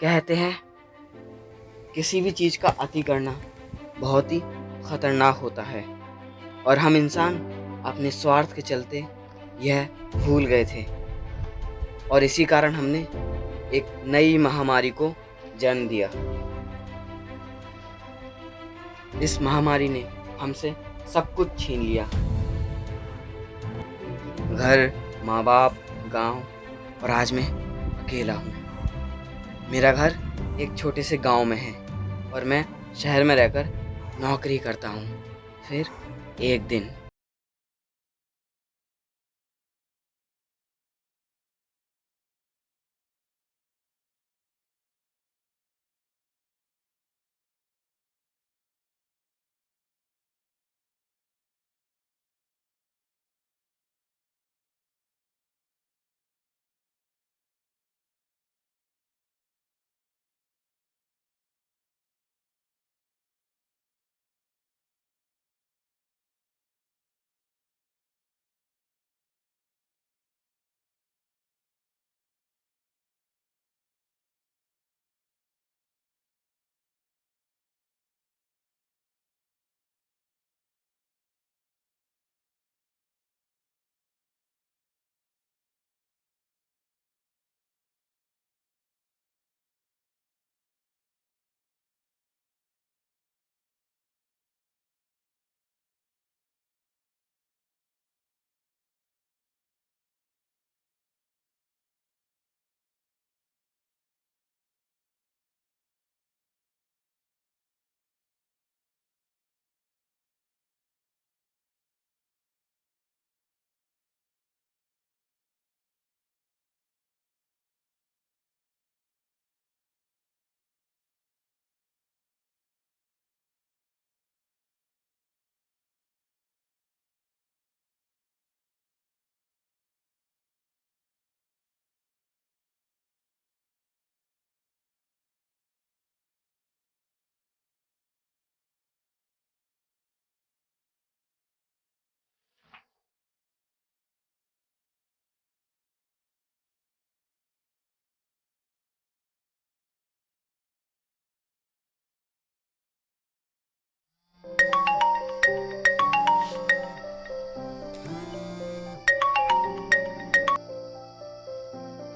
कहते हैं किसी भी चीज़ का अति करना बहुत ही खतरनाक होता है और हम इंसान अपने स्वार्थ के चलते यह भूल गए थे और इसी कारण हमने एक नई महामारी को जन्म दिया। इस महामारी ने हमसे सब कुछ छीन लिया, घर, माँ बाप, गांव, और आज मैं अकेला हूँ। मेरा घर एक छोटे से गांव में है और मैं शहर में रहकर नौकरी करता हूँ। फिर एक दिन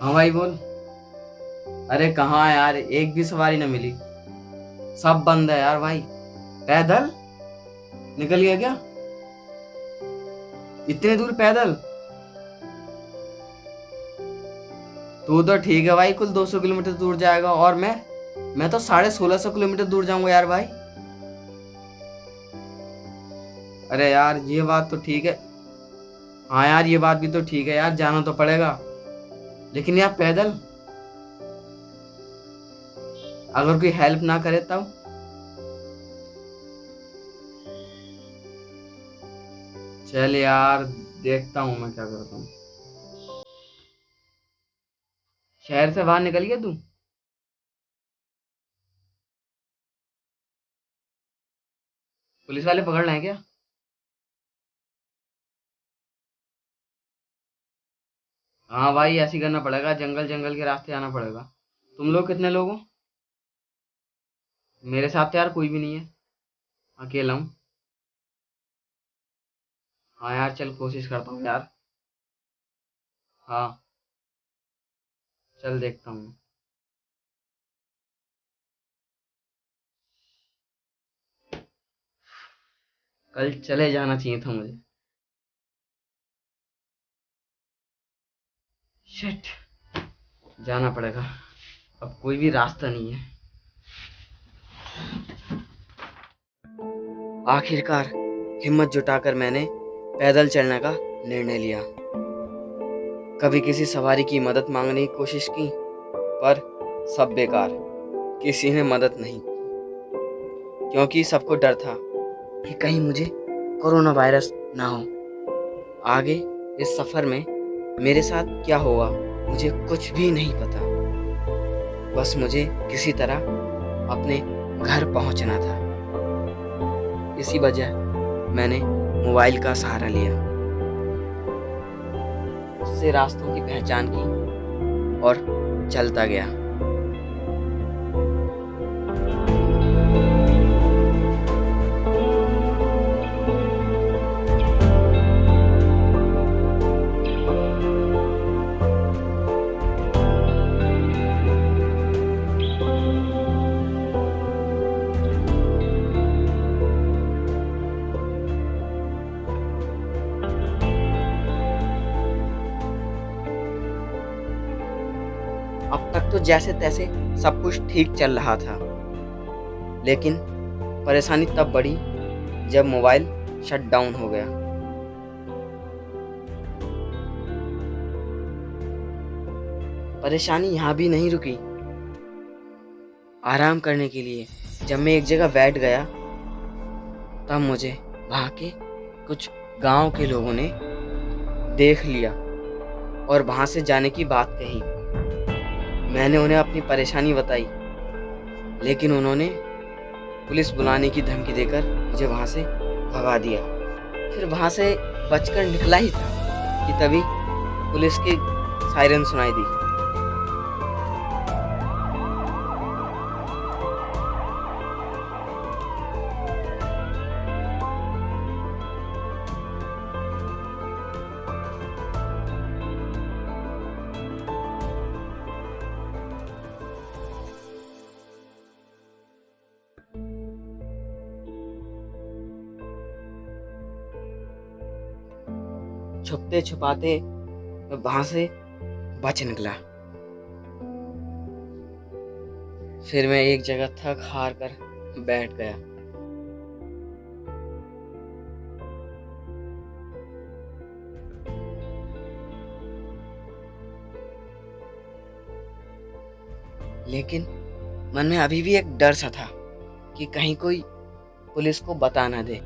हाँ भाई बोल। अरे कहाँ है यार, एक भी सवारी न मिली, सब बंद है यार भाई। पैदल निकल गया क्या इतने दूर पैदल? तू तो ठीक है भाई, कुल 200 किलोमीटर दूर जाएगा और मैं तो 1650 किलोमीटर दूर जाऊंगा यार भाई। अरे यार ये बात तो ठीक है। हाँ यार ये बात भी तो ठीक है यार, जाना तो पड़ेगा, लेकिन यार पैदल अगर कोई हेल्प ना करे तब? चल यार देखता हूँ मैं क्या करता हूँ। शहर से बाहर निकल गया तू? पुलिस वाले पकड़ रहे हैं क्या? हाँ भाई ऐसे ही करना पड़ेगा, जंगल जंगल के रास्ते आना पड़ेगा। तुम लोग कितने लोग हो? मेरे साथ तो यार कोई भी नहीं है, अकेला हूँ। हाँ यार चल कोशिश करता हूँ यार। हाँ चल देखता हूँ। कल चले जाना चाहिए था मुझे। शिट, जाना पड़ेगा, अब कोई भी रास्ता नहीं है। आखिरकार हिम्मत जुटाकर मैंने पैदल चलने का निर्णय लिया। कभी किसी सवारी की मदद मांगने की कोशिश की, पर सब बेकार, किसी ने मदद नहीं की, क्योंकि सबको डर था कि कहीं मुझे कोरोना वायरस ना हो। आगे इस सफ़र में मेरे साथ क्या होगा मुझे कुछ भी नहीं पता, बस मुझे किसी तरह अपने घर पहुंचना था। इसी वजह मैंने मोबाइल का सहारा लिया, उससे रास्तों की पहचान की और चलता गया। अब तक तो जैसे तैसे सब कुछ ठीक चल रहा था, लेकिन परेशानी तब बढ़ी जब मोबाइल शट डाउन हो गया। परेशानी यहाँ भी नहीं रुकी। आराम करने के लिए जब मैं एक जगह बैठ गया, तब मुझे वहाँ के कुछ गांव के लोगों ने देख लिया और वहाँ से जाने की बात कही। मैंने उन्हें अपनी परेशानी बताई, लेकिन उन्होंने पुलिस बुलाने की धमकी देकर मुझे वहाँ से भगा दिया। फिर वहाँ से बचकर निकला ही था कि तभी पुलिस की सायरन सुनाई दी। छुपते छुपाते मैं वहां से बच निकला। फिर मैं एक जगह थक हार कर बैठ गया। लेकिन मन में अभी भी एक डर सा था कि कहीं कोई पुलिस को बता ना दे।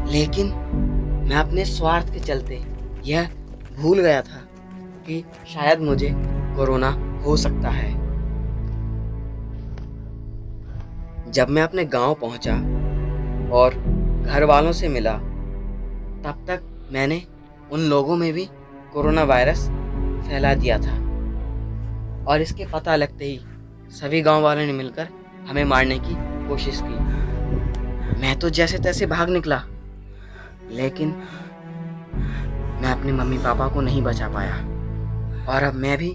लेकिन मैं अपने स्वार्थ के चलते यह भूल गया था कि शायद मुझे कोरोना हो सकता है। जब मैं अपने गांव पहुंचा और घर वालों से मिला, तब तक मैंने उन लोगों में भी कोरोना वायरस फैला दिया था और इसके पता लगते ही सभी गांव वालों ने मिलकर हमें मारने की कोशिश की। मैं तो जैसे तैसे भाग निकला, लेकिन मैं अपने मम्मी पापा को नहीं बचा पाया और अब मैं भी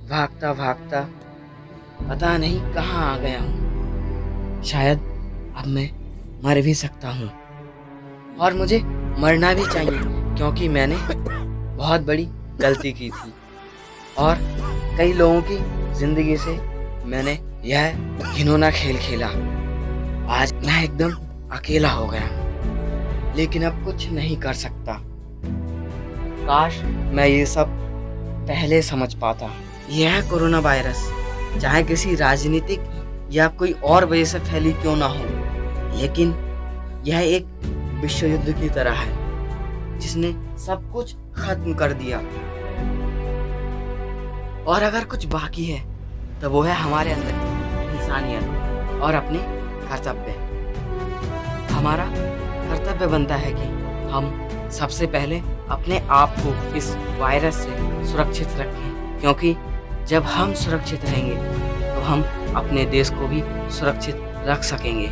भागता भागता पता नहीं कहाँ आ गया हूँ। शायद अब मैं मर भी सकता हूँ और मुझे मरना भी चाहिए, क्योंकि मैंने बहुत बड़ी गलती की थी और कई लोगों की जिंदगी से मैंने यह घिनौना खेल खेला। आज मैं एकदम अकेला हो गया, लेकिन अब कुछ नहीं कर सकता। काश मैं ये सब पहले समझ पाता। यह कोरोना वायरस चाहे किसी राजनीतिक या कोई और वजह से फैली क्यों ना हो, लेकिन यह एक विश्व युद्ध की तरह है जिसने सब कुछ खत्म कर दिया। और अगर कुछ बाकी है तो वो है हमारे अंदर की इंसानियत और अपने कर्तव्य। हमारा कर्तव्य बनता है कि हम सबसे पहले अपने आप को इस वायरस से सुरक्षित रखें, क्योंकि जब हम सुरक्षित रहेंगे तो हम अपने देश को भी सुरक्षित रख सकेंगे।